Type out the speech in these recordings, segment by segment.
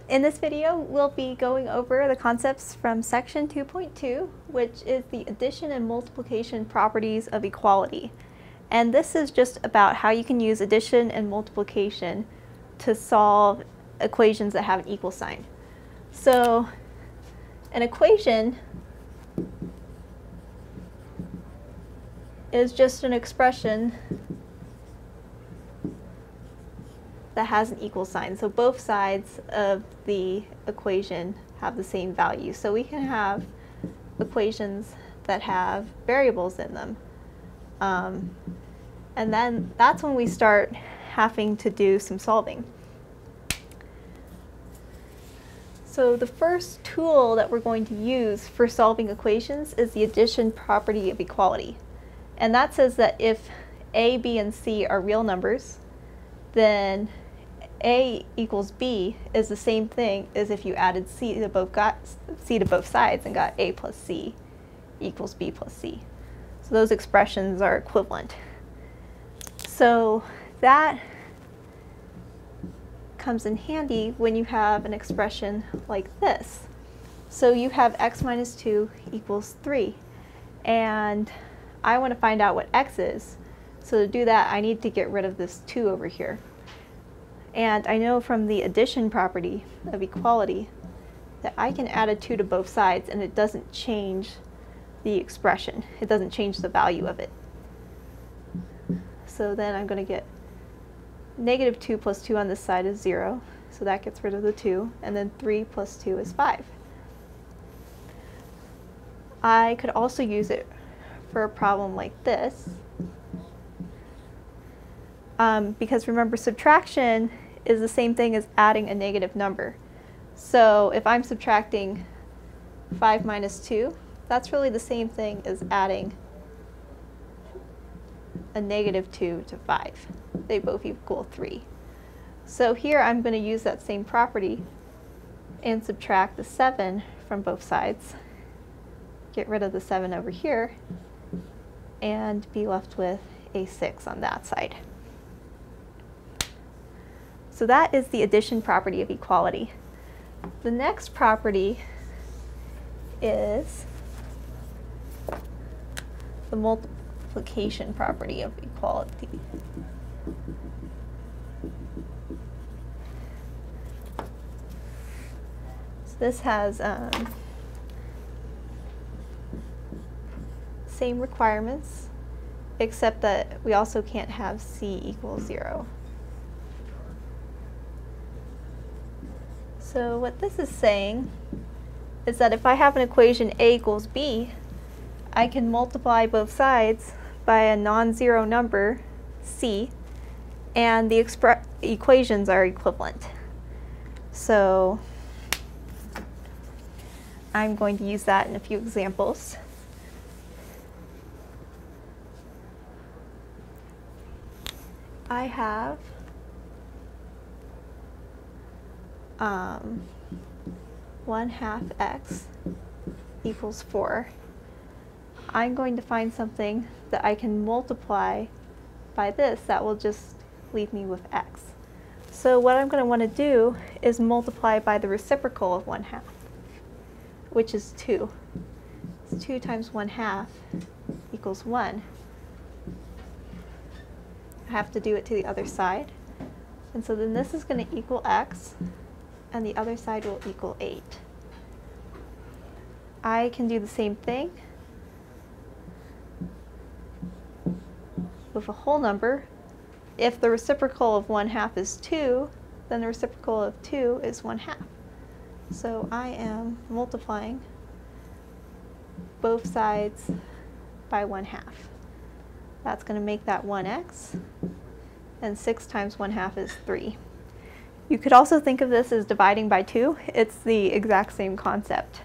In this video, we'll be going over the concepts from section 2.2, which is the addition and multiplication properties of equality. And this is just about how you can use addition and multiplication to solve equations that have an equal sign. So an equation is just an expression that has an equal sign. So both sides of the equation have the same value. So we can have equations that have variables in them. And then that's when we start having to do some solving. So the first tool that we're going to use for solving equations is the addition property of equality. And that says that if a, b, and c are real numbers, then a equals b is the same thing as if you added c to both sides and got a plus c equals b plus c. So those expressions are equivalent. So that comes in handy when you have an expression like this. So you have x minus 2 equals 3. And I want to find out what x is. So to do that, I need to get rid of this 2 over here. And I know from the addition property of equality that I can add a 2 to both sides and it doesn't change the expression. It doesn't change the value of it. So then I'm going to get negative 2 plus 2 on this side is 0. So that gets rid of the 2. And then 3 plus 2 is 5. I could also use it for a problem like this. Because remember, subtraction is the same thing as adding a negative number. So if I'm subtracting 5 minus 2, that's really the same thing as adding a negative 2 to 5. They both equal 3. So here I'm going to use that same property and subtract the 7 from both sides. Get rid of the 7 over here and be left with a 6 on that side. So that is the addition property of equality. The next property is the multiplication property of equality. So this has same requirements, except that we also can't have c equals 0. So what this is saying is that if I have an equation a equals b, I can multiply both sides by a non-zero number, c, and the equations are equivalent. So I'm going to use that in a few examples. I have 1/2 x equals 4. I'm going to find something that I can multiply by this that will just leave me with x. So what I'm going to want to do is multiply by the reciprocal of 1/2, which is 2. So 2 times 1/2 equals 1. I have to do it to the other side. And so then this is going to equal x, and the other side will equal 8. I can do the same thing with a whole number. If the reciprocal of 1/2 is 2, then the reciprocal of 2 is 1/2. So I am multiplying both sides by 1/2. That's going to make that 1x, and 6 times 1/2 is 3. You could also think of this as dividing by 2. It's the exact same concept.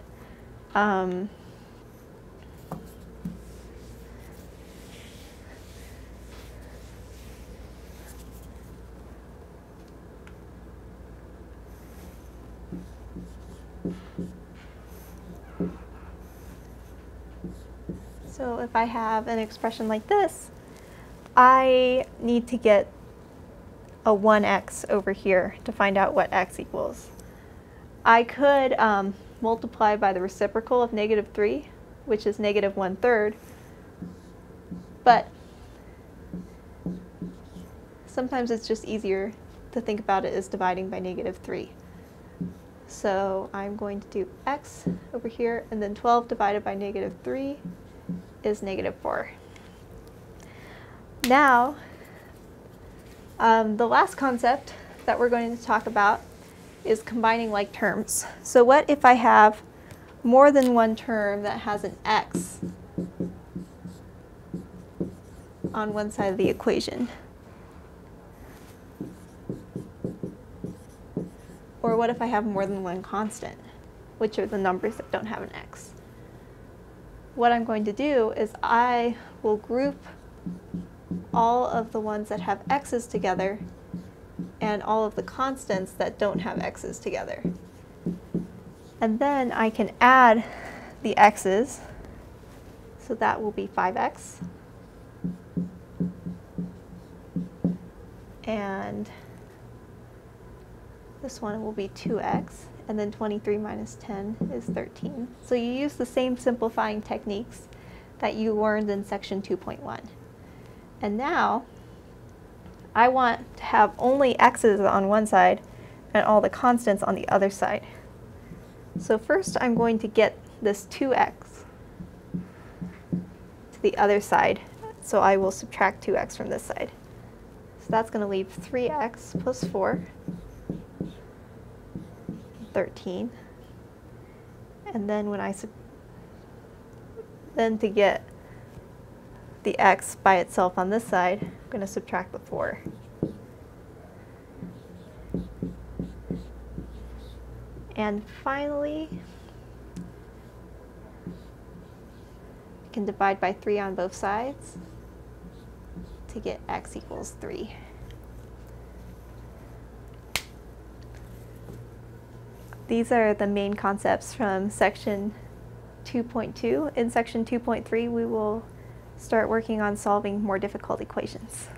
So if I have an expression like this, I need to get a 1x over here to find out what x equals. I could multiply by the reciprocal of -3, which is -1/3, but sometimes it's just easier to think about it as dividing by -3. So I'm going to do x over here, and then 12 divided by -3 is -4. Now, the last concept that we're going to talk about is combining like terms. So what if I have more than one term that has an x on one side of the equation? Or what if I have more than one constant, which are the numbers that don't have an x? What I'm going to do is I will group all of the ones that have x's together and all of the constants that don't have x's together. And then I can add the x's, so that will be 5x. And this one will be 2x, and then 23 minus 10 is 13. So you use the same simplifying techniques that you learned in section 2.1. And now, I want to have only x's on one side and all the constants on the other side. So first I'm going to get this 2x to the other side. So I will subtract 2x from this side. So that's going to leave 3x plus 4, 13. And then when then to get the x by itself on this side, I'm going to subtract the 4. And finally, I can divide by 3 on both sides to get x equals 3. These are the main concepts from section 2.2. In section 2.3, we will start working on solving more difficult equations.